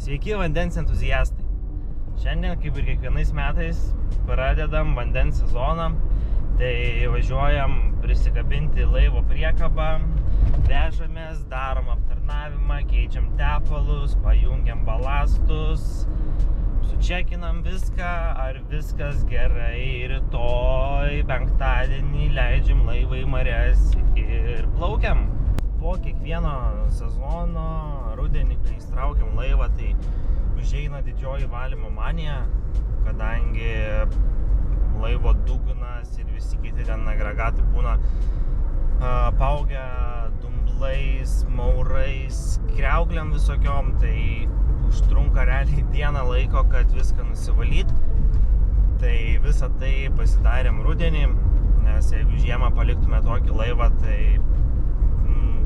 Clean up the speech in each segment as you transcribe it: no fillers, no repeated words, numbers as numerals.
Sveiki vandens entuziastai. Šiandien, kaip ir kiekvienais metais, pradedam vandens sezoną. Tai važiuojam prisikabinti laivo priekabą, vežamės, darom aptarnavimą, keičiam tepalus, pajungiam balastus, sučekinam viską, ar viskas gerai. Rytoj, penktadienį, leidžiam laivą į marias ir plaukiam. Po kiekvieno sezono, rudenį, kai įstraukiam laivą, tai užeina didžioji valymo manija, kadangi laivo dugnas ir visi kiti ten agregatai būna apaugę dumblais, maurais, kriauklėm visokiom, tai užtrunka realiai dieną laiko, kad viską nusivalyt. Tai visą tai pasidarėm rudenį, nes jeigu žiemą paliktume tokį laivą, tai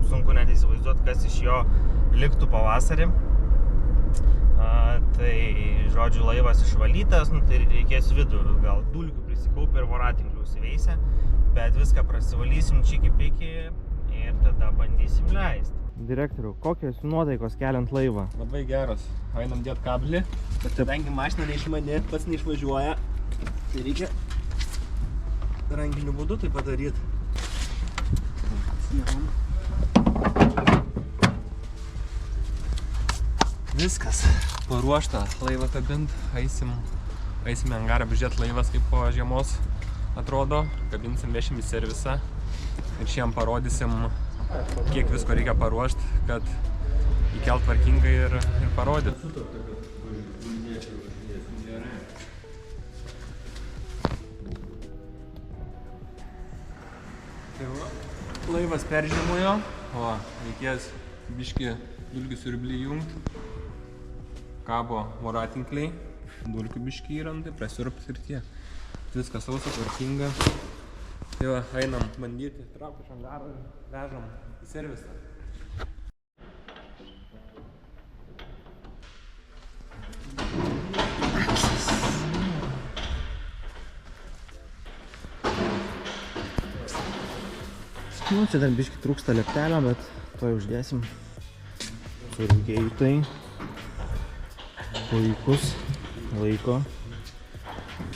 sunku net įsivaizduoti, kas iš jo liktų pavasarį. Tai, žodžiu, laivas išvalytas, tai reikės vidų, gal dulkių prisikaupę ir voratinklių užsiveisę, bet viską prasivalysim čiki-piki ir tada bandysim leisti. Direktoriau, kokios nuotaikos keliant laivą? Labai geros. Einam dėt kablį, bet kadangi mašina neišmani, pats neišvažiuoja, tai reikia rankiniu būdu tai padaryti. Viskas paruošta laivą kabint, eisim į angarą apžiūrėt laivas, kaip po žiemos atrodo, kabinsim, vešim į servisą ir šiandien parodysim, kiek visko reikia paruošt, kad įkelt tvarkingai ir parodyt. Tai va, laivas peržiemojo, o reikės biškį dulkių siurblį jungt. Kabo voratinkliai, dulkių biškį įrandai, prasiurbt ir tiek. Viskas sausa, tvarkinga. Tai va, einam bandyti, traukti iš angaro ir vežam į servisą. Nu, čia dar biškį trūksta leptelio, bet tuoj uždėsim. Surinkėjų tai. Puikus laiko.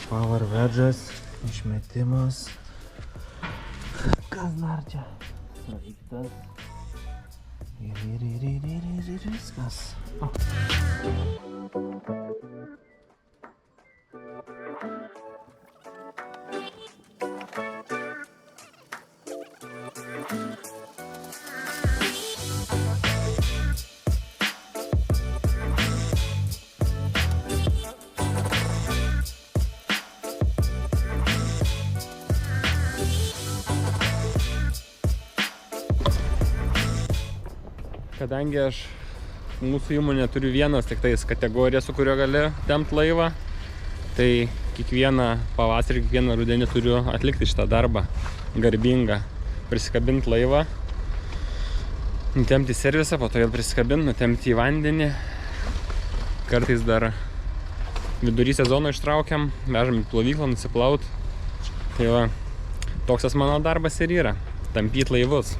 Power wedžas, išmetimas. Kas dar čia? Sraigtas. Ir viskas. Kadangi mūsų įmonė turi vienas tik tais kategoriją, su kurio gali tempt laivą, tai kiekvieną pavasarį, kiekvieną rudenį turiu atlikti šitą darbą garbingą. Prisikabinti laivą, nutemti į servisą, po to vėl prisikabinti, nutemti į vandenį. Kartais dar vidury sezono ištraukiam, vežam į plovyklą nusiplaut. Tai va, toksas mano darbas ir yra – tampyti laivus.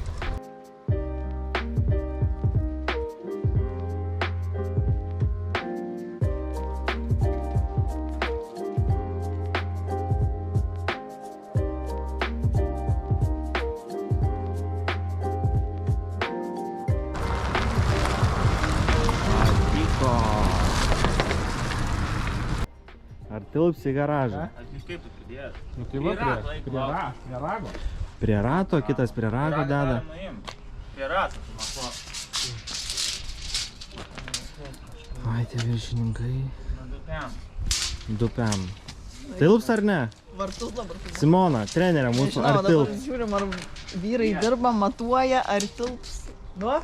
Ar tilps į garažą? Aš kaip tu pridėjęs? Nu tai va, prie rago. Prie rato, kitas prie rago deda. Prie rato, tu matuo. Ai, tie viršininkai. Dupiam. Tilps ar ne? Vartus dabar. Simona, trenerė mūsų, ar tilps? Dabar žiūrim, ar vyrai dirba, matuoja, ar tilps. Nu?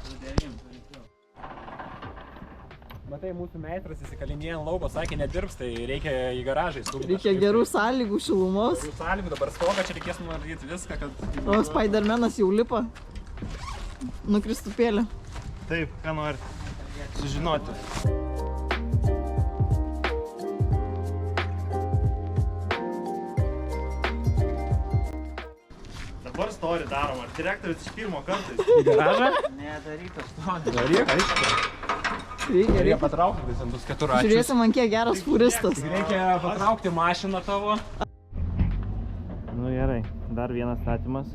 Matai, mūsų meistras įsikalinėja ant lauko, sakė, nedirbs, tai reikia į garažą įstumti. Reikia gerų sąlygų, šilumos. Gerų sąlygų, dabar stogą, čia reikės nuvaryti viską, kad... O Spidermanas jau lipa. Nukristupėlė. Taip, ką nori sužinoti. Dabar story darom, ar direktorius iš pirmo karto į garažą? Ne, daryk aš to. Daryk, aišku. Reikia. patraukti, tai bus 4 ačiū. Žiūrėsim, man kiek geras furistas. Reikia patraukti mašiną tavo. Nu gerai, dar vienas statymas.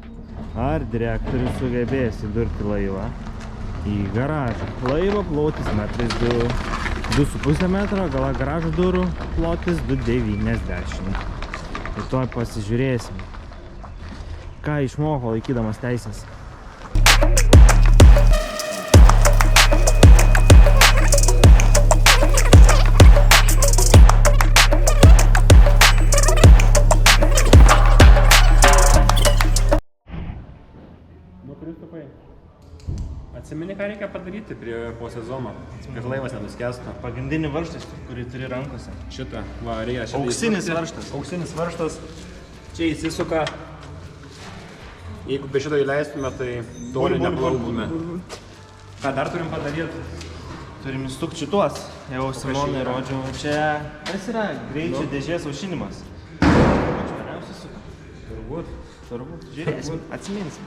Ar direktorius sugebės įdurti laivą į garažą? Laivo plotis 2,5 metro, gala garažo durų plotis 2,90. Ir tuoj pasižiūrėsim, ką išmoko laikydamas teisės. Kristupai, atsimeni, ką reikia padaryti po sezono, kad laivas nenuskęstų? Pagrindinį varžtą, kurį turi rankose. Šitą, va, reikia šitą. Auksinis varžtas. Auksinis varžtas. Čia įsisuka. Jeigu be šito įleistume, tai toli neplauktume. Ką dar turim padaryti? Turim įstukti šituos. Jau Simonai rodžiau. Čia kas yra greičio dėžės aušinimas. Turbūt. Žiūrėsim, atsiminsim.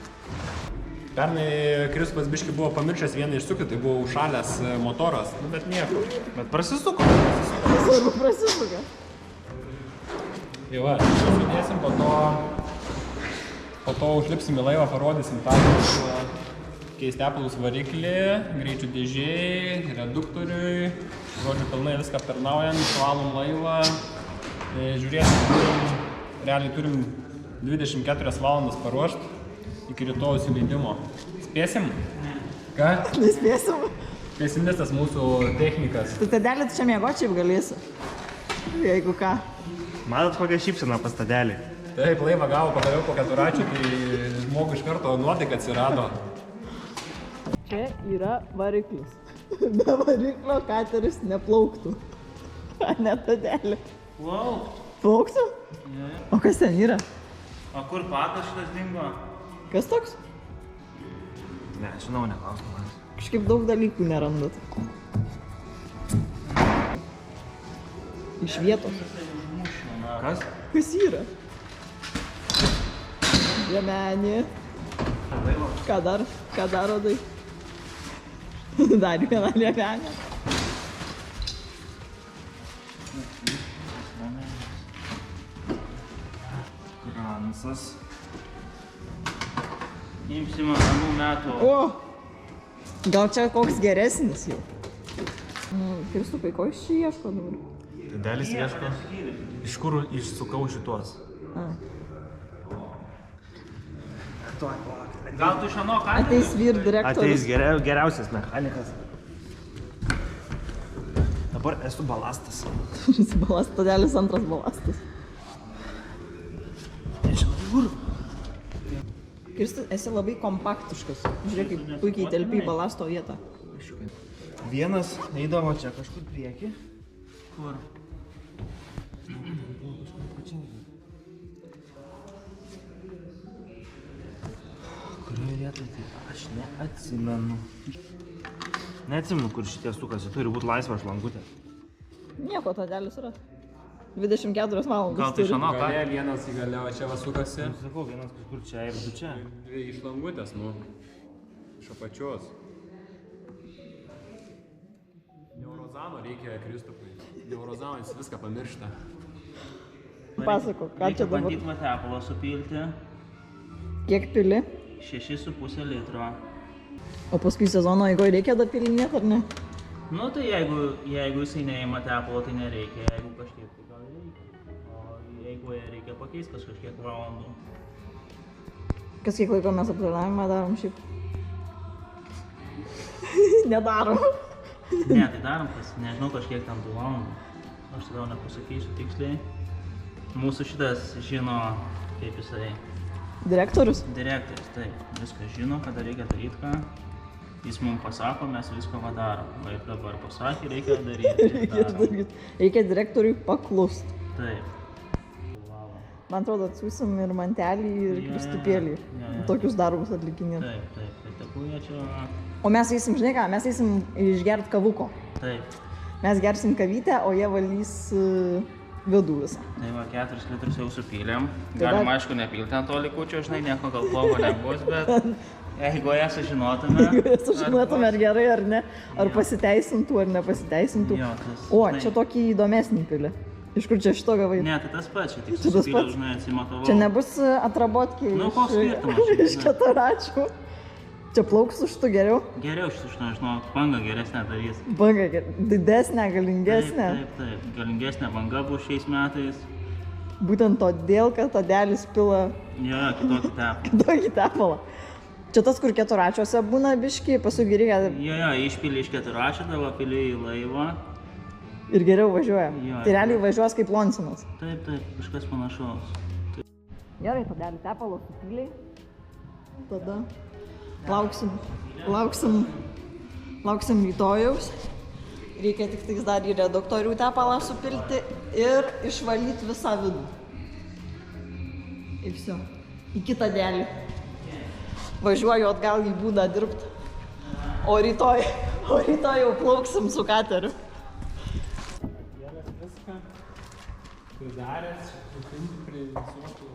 Pernai Kristupas biški buvo pamiršęs vieną išsukti, tai buvo užšalęs motoras, nu, bet nieko. Bet prasisuko. Svarbu prasisuka. Tai va, sudėsim, po to užlipsim į laivą, parodysim tą keistepalus variklį, greičių dėžėjai, reduktoriui, žodžiu, pilnai viską aptarnaujam, išvalom laivą, žiūrėsim, realiai turim 24 valandas paruošti iki rytojaus įleidimo. Spėsim? Ką? Nespėsim. Pesimistas mūsų technikas. Tu Tadelį, tu čia miegoti šiaip galėsi. Jeigu ką. Matot kokią šypseną pas Tadelį? Taip, laivą gavo padariau po 4 ačiū, tai žmogui iš karto nuotaika atsirado. Čia yra variklis. Be variklio kateris neplauktų. Ne Tadelį. Wow. Plauktų? O kas ten yra? O kur patas šitas dingo? Kas toks? Ne, žinau, neklausiu man. Kažkaip daug dalykų nerandat. Iš vietos. Kas? Kas yra? Žemenė. Ką dar? Ką dar radai? Dar viena liemenė. Kransas. Imsime anų metų. O! Gal čia koks geresnis jau? Kristupai, ko iš čia ieško dabar? Tadelis ieško. Iš kur išsukau šituos? Gal tu iš ano ką? Ateis vyr direktorius. Ateis geriausias mechanikas. Dabar esu balastas. Balastas, Tadelis antras balastas. Nežinau, kur. Kristus, esi labai kompaktiškas. Žiūrėk, kaip puikiai telpi į balasto vietą. Vienas eidavo čia kažkur prieki. Kur? Kurioje vietoje tai aš neatsimenu. Neatsimenu, kur šitie sukasi. Turi būti laisva šlankutė. Nieko, Tadelis yra. 24 valandas. Gal tai iš ano ką? Gale vienas įgalėjo, čia va sukasi. Sakau, vienas kažkur čia ir du čia. Dvi iš langutės, nu. Iš apačios. Neurozano reikia Kristupui. Neurozano jis viską pamiršta. Pasako, ką čia dabar? Bandyt matepalo supilti Kiek pili? 6,5 litro. O paskui sezono eigoje reikia dapilinėti, ar ne? Nu tai jeigu jisai neima tepalo, tai nereikia, jeigu kažkiek tai gal reikia. O jeigu reikia pakeisti kažkiek valandų. Kas kiek laiko mes aptarnavimą darom šiaip? Nedarom. Ne, tai darom nežinau kažkiek ten tų valandų. Aš tada nepasakysiu tiksliai. Mūsų šitas žino, kaip jisai. Direktorius? Direktorius, taip. Viską žino, kada reikia daryti ką. Jis mums pasako, mes viską padarom. Va ir dabar pasakė, reikia daryti. Reikia direktoriui paklust. Taip. Man atrodo, atsiūsim ir mantelį, ir Kristupėlį. Tokius darbus atlikinėti. Taip, taip. Tai tegu jie čia... O mes eisim, žinai ką, mes eisim išgert kavuko. Taip. Mes gersim kavytę, o jie valys vidų visą. Tai va, 4 litrus jau supylėm. Galima, aišku, nepilti ant to likučio, žinai, nieko gal blogo nebus, bet... Jeigu ją sužinotume. Sužinotume, ar gerai, ar ne. Ar pasiteisintų, ar nepasiteisintų. Jo, tas- O, čia tokį įdomesnį pilį. Iš kur čia šito gavai? Ne, tai tas pats, čia tik Čia tas susipyliau, pats? žinai, atsimatavau. Čia nebus atrabotkiai Nu, koks skirtumas, iš žinai. Keturračių. Čia plauks už tu geriau. Geriau šitą, žinau, bangą geresnę darys. Banga, didesnė, galingesnė. Taip. Galingesnė banga bus šiais metais. Būtent todėl, kad tadelis pila Jo, kitokį tepą. tokį tepalą. Čia tas, kur keturračiuose būna biški, paskui reikia Jo, išpili iš keturračio, tavo pili į laivą. ir geriau važiuoja. Jo. Tai realiai važiuos kaip lonsinas. Taip, kažkas panašaus. Gerai, tadelį tepalo supyliai. Tada lauksim rytojaus. Reikia tik tais dar į reduktorių tepalą supilti ir išvalyti visą vidų. Ir viso. Į kitą dėlį. Važiuoju atgal į būdą dirbti. O rytoj jau plauksim su kateriu. Geras viską pridaręs, prie visokių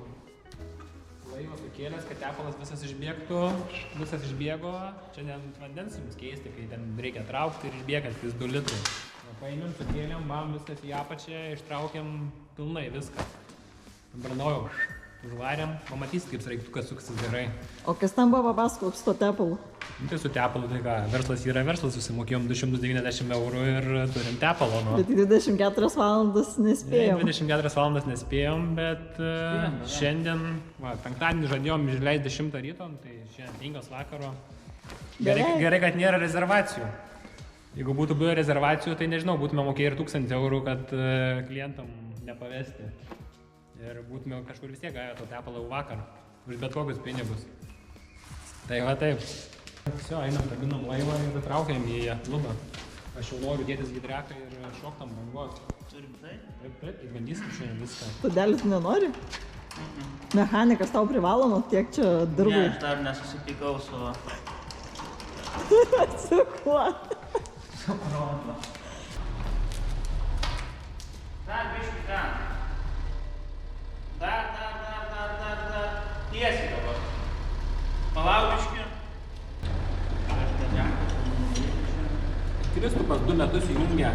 laivo sukėlęs, kad tepalas visas išbėgo. Čia net vandens jums keisti, kai ten reikia traukti ir išbėgant, vis 2 litrai. Paėmėm, sukėlėm, bam, viskas į apačią, ištraukėm pilnai viską. Dabar naujo užvarėm, pamatysit, kaip reiktukas suksis gerai. O kas ten buvo papasakok su to tepalu? Tai su tepalu, tai ką, verslas yra verslas, susimokėjom 290 eurų ir turim tepalo. Nu. Bet 24 valandas nespėjom. 24 valandas nespėjom, bet šiandien, penktadienį žadėjom išleisti 10 ryto, tai šiandien 5 vakaro. Gerai, kad nėra rezervacijų. Jeigu būtų buvę rezervacijų, tai nežinau, būtume mokėję ir 1000 eurų, kad klientam nepavesti. Ir būtume kažkur vis tiek gavę to tepalą vakar, už bet kokius pinigus. Tai va taip. Visio, einam, kabinam laivą ir traukiam į lubą. Aš jau noriu dėtis hidreką ir šoktam bangos. Turim tai? Taip, bandysim šiandien viską. Tadelis nenori? Mechanikas tau privalomas, tiek čia Ne, dirbai. aš dar nesusipykau su... Su kuo? Su kronu. Dar biškį ten. Dar. Tiesiai dabar. Palauk biškį. Kristupas 2 metus įjungia.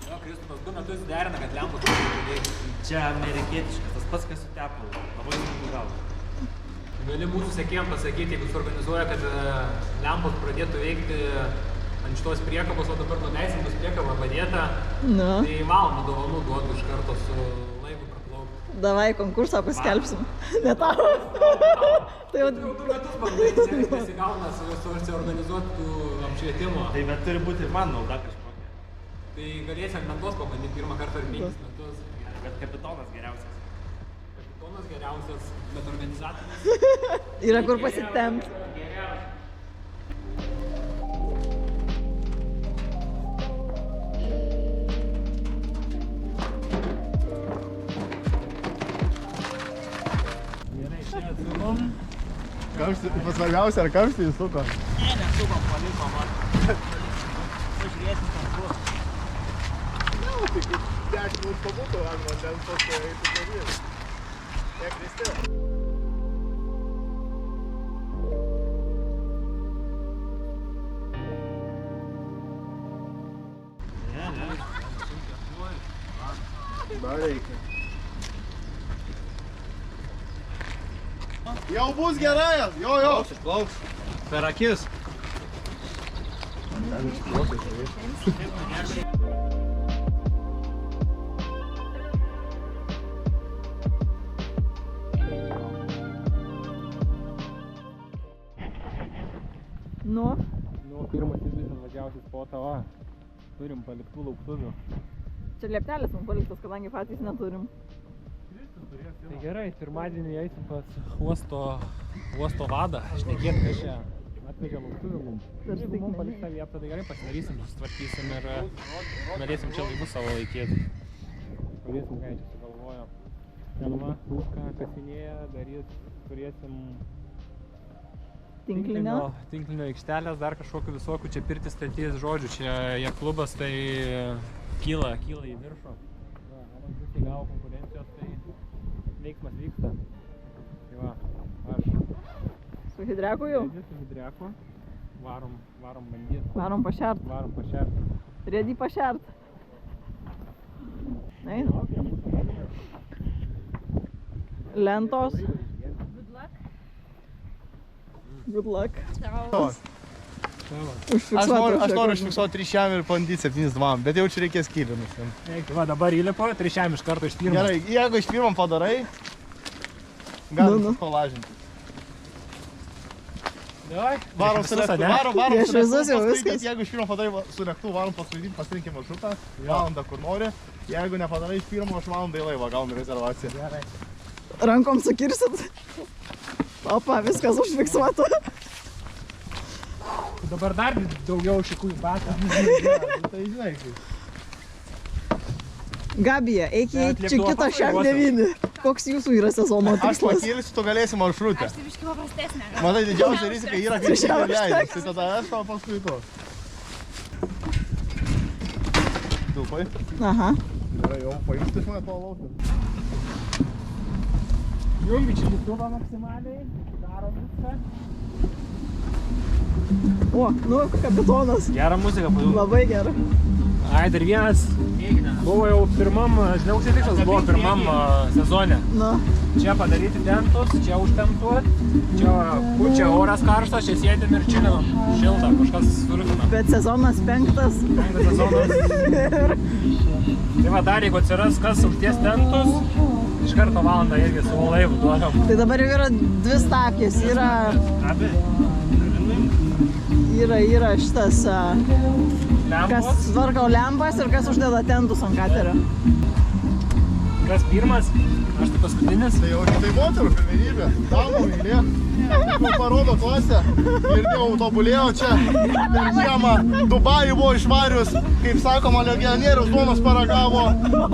Jo, Kristupas 2 metus derina, kad lempos pradėtų veikti. Čia amerikietiškas, tas pats, kas su tepalu. Labai sunku gauti. Gali mūsų sekėjams pasakyti, jeigu suorganizuoja, kad lempos pradėtų veikti ant šitos priekabos, o dabar nuleisim bus priekaba padėta, Nu, tai valandą dovanų duodu iš karto su laivu praplaukti. davai konkursą paskelbsim. Ne tau. Tai jau Jau 2 metus bandai, nesigauna suorganizuoti tų apšvietimo. Tai bet turi būti ir man nauda kažkokia. Tai galėsi ant lentos pabandyti 1 kartą ar 5 metus. Bet kapitonas geriausias. Kapitonas geriausias, bet organizatorius. yra kur pasitempt. Gerai, čia atsivom. Svarbiausia, ar kamštį įsuko? Ne, nesukom, palikom. Pažiūrėsim, kas bus. Tai kaip 10 minutų pabūtų, ant vandens paskui eitų daryti. Tiek kristi. Dar reikia. Jau bus gerai, jo. Išplauks. Per akis. Nu, Pirmas įslis atvažiavusi spotą, va. Turim paliktų lauktuvių. čia lieptelis man paliktas, kadangi patys neturim. Tai gerai, pirmadienį eisim pas uosto vadą, šnekėt, kad čia atvežė lauktuvių mums. Jeigu mums paliks tą vietą, tai gerai pasidarysim, susitvarkysim ir galėsim čia laivus savo laikyti. Pažiūrėsim, ką čia sugalvojo. Ten va, ką kasinėja, darys, turėsim Tinklinio. tinklinio aikštelės, dar kažkokiu visokių čia pirti statys, žodžiu, čia jie klubas, tai kyla į viršų. Va, bus įgavo konkurencijos, tai veiksmas vyksta. Tai va, aš Su hidreku jau? Su hidreku. Varom bandyti. Varom pašert. Varom pašert. Ready pašert. Eina. Lentos. Good luck. Aš noriu užfiksuoti 3 šiam ir bandyti 7-2, bet jau čia reikės kylinus. Va, dabar įlipo, 3 šiam iš karto iš pirmo. Gerai, jeigu iš pirmo padarai, galim kolažinti. Varom su lėktuvu, varom su lėktuvu, jeigu iš pirmo padarai su lėktuvu, varom pasvaidinti, pasirinkime maršrutą, valandą kur nori. Jeigu nepadarai iš pirmo, aš valandą į laivą gaunu rezervaciją. Gerai. Rankom sukirsit. Opa, viskas užfiksuota. Dabar dar daugiau šikų į batą. Tai žinai, kaip. Gabija, eik į kitą šiam 9. Koks jūsų yra sezono Aš tikslas? pakėlisiu, tu galėsi maršrutę. Aš tai biškai paprastesnė. Matai, didžiausia rizika yra, kai tu leidai. Tai tada aš tau paskui to. Tilpai? Aha. Gerai, jau paimti iš mane to lauką. Jungi čia lėktuvą maksimaliai, darom viską. O, nu, kapitonas. Gerą muziką padėjau. Labai gerai. Ai, dar vienas. Buvo jau pirmam, žinausiai tikslas buvo pirmam sezone. Nu. Čia padaryti tentus, čia užtentuot, čia pučia oras karštas, čia sėdim ir čilinam. Šilta, kažkas surūpina. Bet sezonas 5. 5 sezonas. Tai va dar, jeigu atsiras kas užties tentus, iš karto valandą irgi su laivu duodam. Tai dabar jau yra 2 stakės. Yra šitas, kas tvarko lempas ir kas uždeda tentus ant katerio. Kas pirmas, aš tai paskutinis. Tai jau tai moterų pirmenybė, damų eilė. Jau parodo klasę ir jau tobulėjo čia. Per žiemą Dubajų buvo išvarius, kaip sakoma, legionierius duonos paragavo.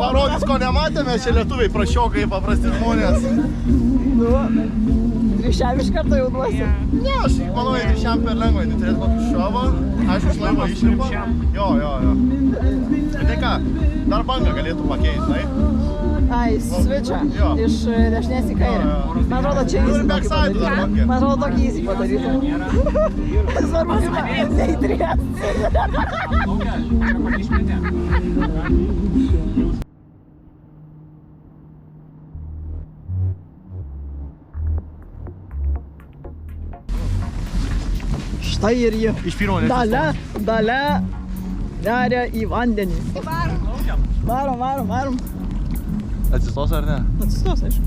Parodys, ko nematėme, čia lietuviai prašiokai, paprasti žmonės. Nu, 3 šiam iš karto jau duosi. Ne, aš manau, kad šiam per lengvai, turėtų kokį šovą. Aišku, iš laivo išlipa. Jo. Tai ką, dar bangą galėtų pakeisti, tai? Ai, switchą. Iš dešinės į kairę. Man atrodo, čia easy tokį padaryti. Man atrodo, tokį easy padaryti. Svarbu, neįtrės. Štai ir ji. Iš pirmo Dalia neria į vandenį. Varom. Atsistos ar ne? Atsistos, aišku.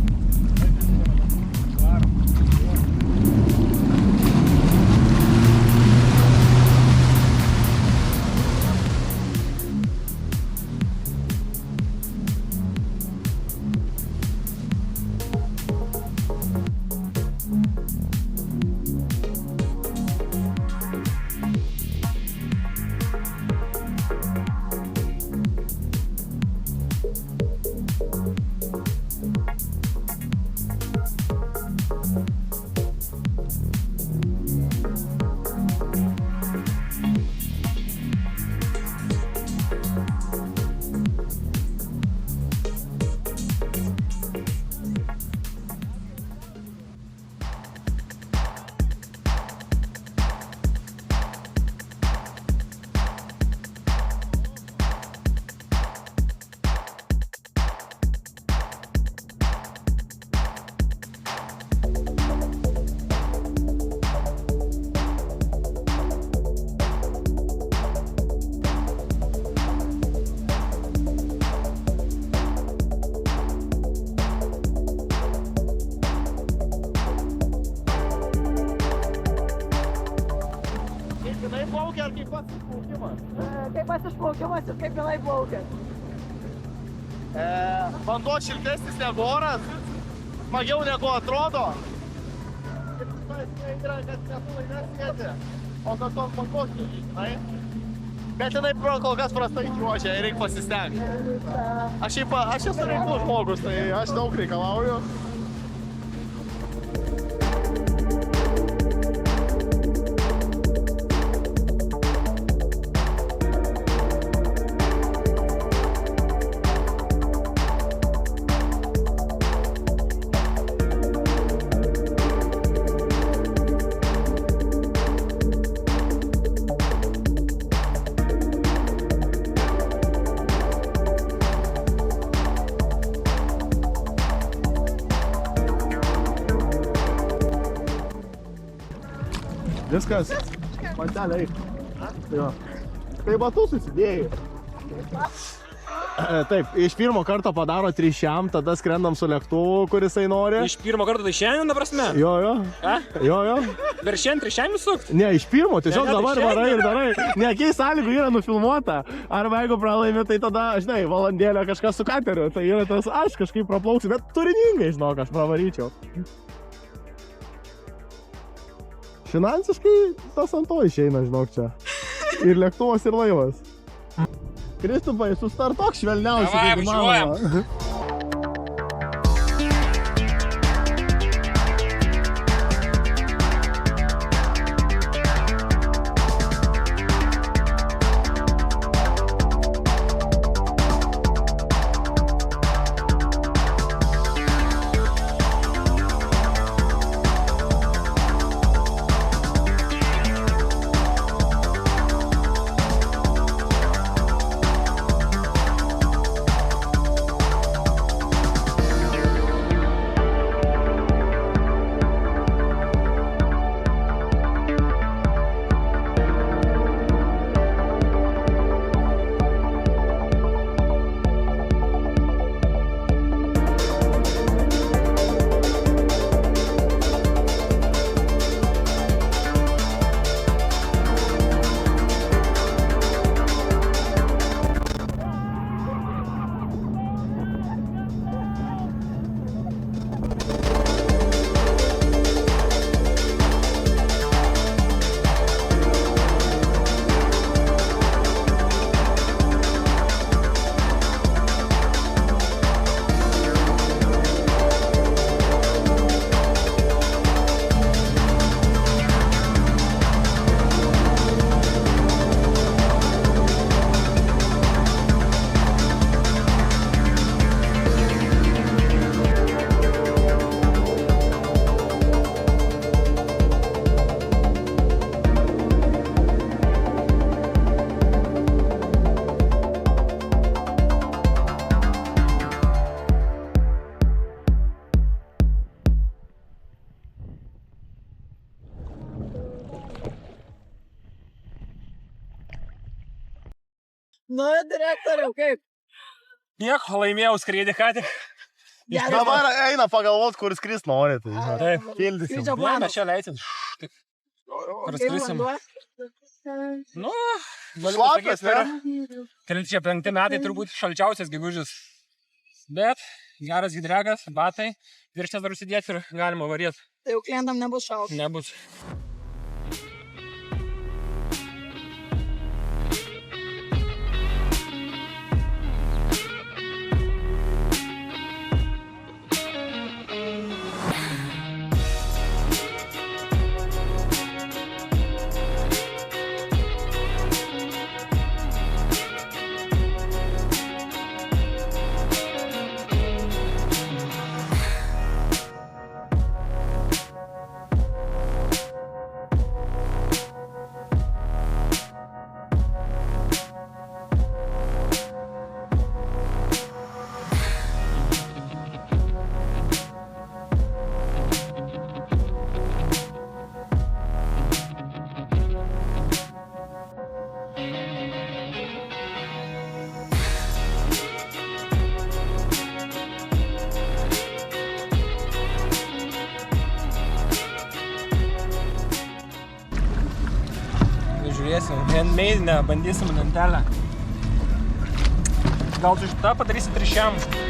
Plaukia ar kaip pats išplaukimas? Kaip pats išplaukimas ir kaip jinai plaukia? Vanduo šiltesnis negu oras, smagiau negu atrodo. Ir šitą yra, kad netulai nesėdi, o kad tos bangos žinai. Bet jinai kol kas prastai čiuožia ir reikia pasistengti. Aš esu reiklus žmogus, tai aš daug reikalauju. Viskas. Mantelė, eik. Jo. Tai batus susidėjai. Taip, iš pirmo karto padaro 3, tada skrendam su lėktuvu, kuris nori. Iš pirmo karto tai šiandien, ta prasme? Jo. A? Jo. Per šiandien 3 sukt? Ne, iš pirmo, tiesiog Ne, dabar tai varai ir darai. Nekiai sąlygų yra nufilmuota. Arba jeigu pralaimi, tai tada, žinai, valandėlę kažkas su kateriu. Tai yra tas, aš kažkaip praplauksiu, bet turiningai, žinok, aš pravaryčiau. Finansiškai tas ant to išeina, žinok, čia. Ir lėktuvas, ir laivas. Kristupai, sustartok švelniausiai. Davai, važiuojam. Nu, direktoriau, kaip? Nieko, laimėjau skrydį ką tik. Dabar eina pagalvot, kur skrist nori. Taip. Pildysim. Skrydžio Ne, planas. mes čia leisim. Ar Kaip skrisim? vanduo? Nu, galiu Šlapias, pasakyti, per 5 metai turbūt šalčiausias gegužis. Bet geras hidregas, batai, viršnes dar užsidėti ir galima varėti. Tai jau klientam nebus šalta. Nebus. Žiūrėsim, handmade, bandysim lentelę. Gal tu šitą padarysi 3.